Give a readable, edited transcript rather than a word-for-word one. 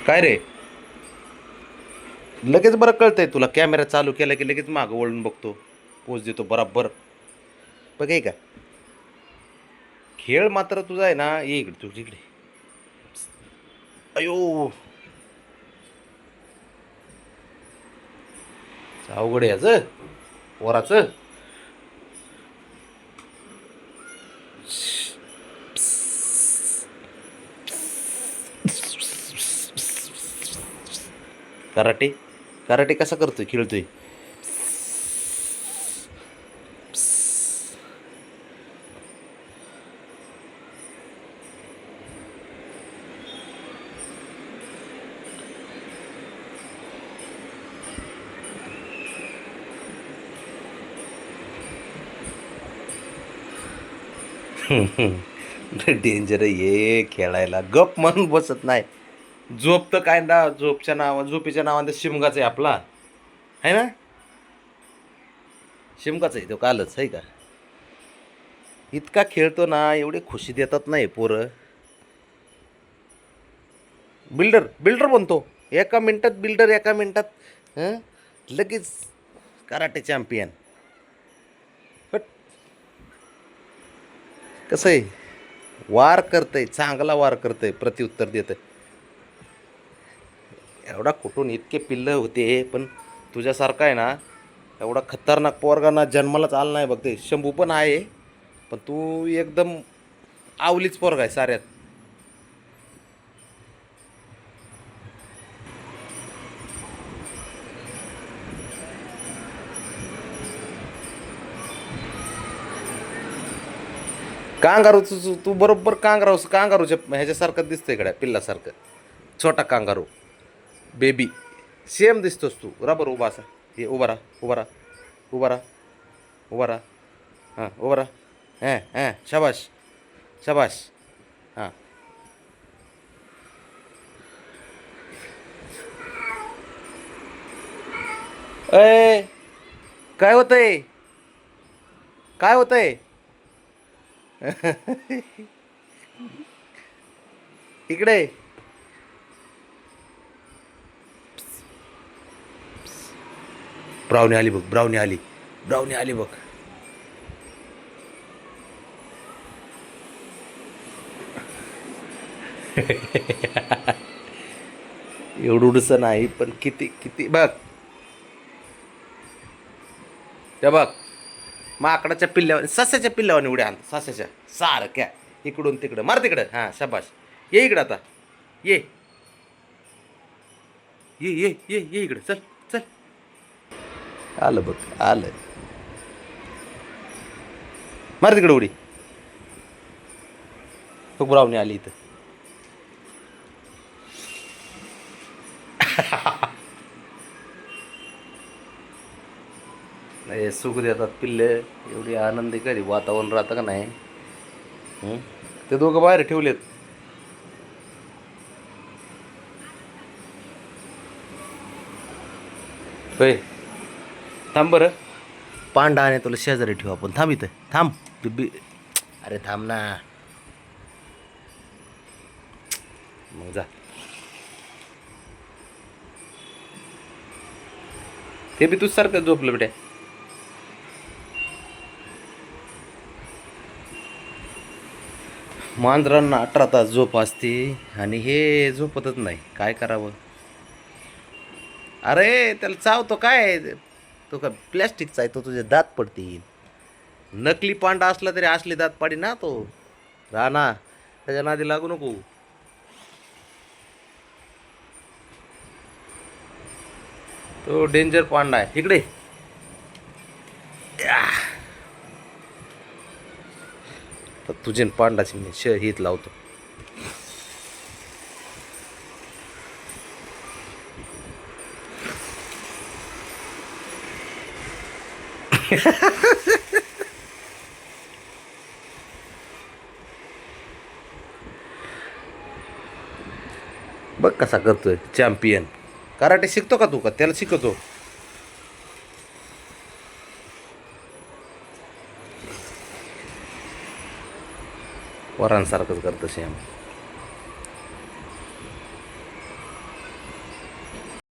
काय रे? लगेच बरं कळतंय तुला, कॅमेरा चालू केला की लगेच मागं वळून बघतो, पोच देतो बराबर. बघ आहे का, खेळ मात्र तुझा आहे ना. ये इकडे, तुझी इकडे. अयो, अवघड आहे याचं वराचं. कराटे, कराटे कसा करतोय, खेळतोय. डेंजर आहे हे खेळायला. गप म्हणून बसत नाही. झोप तर काय ना, झोपेच्या नावाने शिमगाच आहे आपला, आहे ना. शिमगाच आहे तो, कालच आहे का. इतका खेळतो ना, एवढे खुशी देतात नाही पोरं. बिल्डर बिल्डर बनतो एका मिनिटात, बिल्डर एका मिनिटात. हं, लगेच कराटे चॅम्पियन. बट कसं आहे, वार करतंय, चांगला वार करतंय, प्रत्युत्तर देतंय. एवढा कुठून इतके पिल्लं होते, पण तुझ्यासारखा आहे ना, एवढा खतरनाक पोरगा ना जन्मालाच आला नाही बघ. ते शंभू पण आहे, पण तू एकदम आवलीच पोरगा आहे साऱ्यात. कांगारूचं तू बरोबर, कांगारूच्या ह्याच्यासारखं दिसतंय इकडे, पिल्लासारखं. छोटा कांगारू, बेबी, सेम दिसतोस तू. रबर उभा असा. हे उभा राहा, उभा राहा, उभा राहा, उभा राहा. हां, उभा राहा. हां हां, शाबाश, शाबाश. हां. अय, काय होतंय, काय होतंय? इकडे. ब्राउनी आली बघ, ब्राउनी आली, ब्राउनी आली बघ. एवढंसं नाही, पण किती किती बघ. त्या बघ, माकडाच्या पिल्ल्यावर, सस्याच्या पिल्ल्यावर उड्या आणत, सस्याच्या सारख्या. इकडून तिकडं मार, तिकडं. हां, शाबाश. ये इकडं आता. ये ये ये ये ये इकडं, चल चल. आलं बघ, आलं. मार तिकडं उडी. तो ब्राउनी आली इथं. नाही, सुख देतात पिल्ले. एवढी आनंदी कधी वातावरण राहतं का नाही. हं? ते दोघं बाहेर ठेवलेत. होय, थांब बरं. पांडा आणि तुला शेजारी ठेवू आपण. थांब इथं, थांब. अरे थांब ना, मग जा. ते बी तुझ्यासारखं झोपलं बेटे. मांजरांना 18 तास झोप असते आणि हे झोपतच नाही. काय करावं. अरे त्याला चावतो काय, तो का प्लॅस्टिकचा आहे तो, तुझे दात पडतील. नकली पांडा असला तरी असले दात पाडी ना तो. राणा, त्याच्या नादी लागू नको. तो डेंजर पांडा आहे. इकडे तर तुझे पांडाची मी हित लावतो. बघ कसा करतोय चॅम्पियन. कराटे शिकतो का तू, का त्याला शिकवतो. वरांसारखंच करतं सेम.